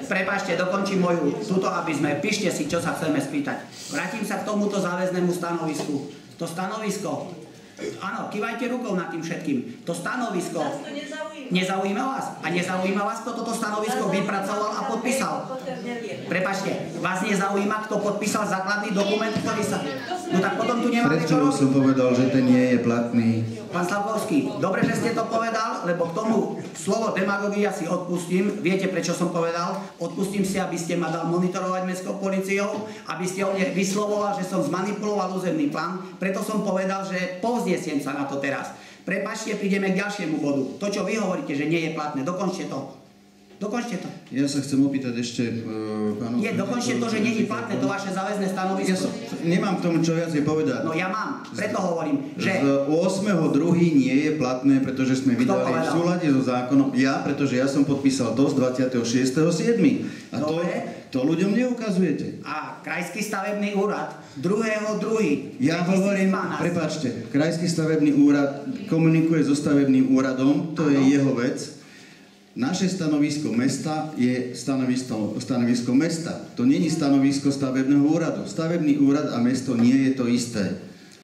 Prepáčte, dokončím moju túto, aby sme, píšte si, čo sa chceme spýtať. Vrátim sa k tomuto záväznému stanovisku. To stanovisko, áno, kývajte rukou nad tým všetkým. To stanovisko nezaujíma vás? A nezaujíma vás, kto toto stanovisko vypracoval a podpísal? Prepáčte, vás nezaujíma, kto podpísal základný dokument, ktorý sa... No tak potom tu nemáme čo robiť. som povedal, že ten nie je platný. Pán Slavkovský, dobre, že ste to povedal, lebo k tomu slovo demagogia si odpustím. Viete, prečo som povedal? Odpustím si, aby ste ma dal monitorovať mestskou políciou, aby ste o mne vyslovoval, že som zmanipuloval územný plán. Preto som povedal, že povznesiem sa na to teraz. Prepáčte, prídeme k ďalšiemu bodu. To, čo vy hovoríte, že nie je platné, dokončte to. Dokončte to. Ja sa chcem opýtať ešte pánu... Nie, dokončte to, že nie je platné to vaše záväzné stanovisko. Nemám k tomu čo viac povedať. No ja mám, preto hovorím, že... Z 8.2. nie je platné, pretože sme vydali v súlade so zákonom. Ja, pretože ja som podpísal to z 26.7. A to ľuďom neukazujete. A Krajský stavebný úrad 2.2. Ja hovorím, prepáčte, Krajský stavebný úrad komunikuje so stavebným úradom, to je jeho vec. Naše stanovisko mesta je stanovisko mesta. To nie je stanovisko stavebného úradu. Stavebný úrad a mesto nie je to isté.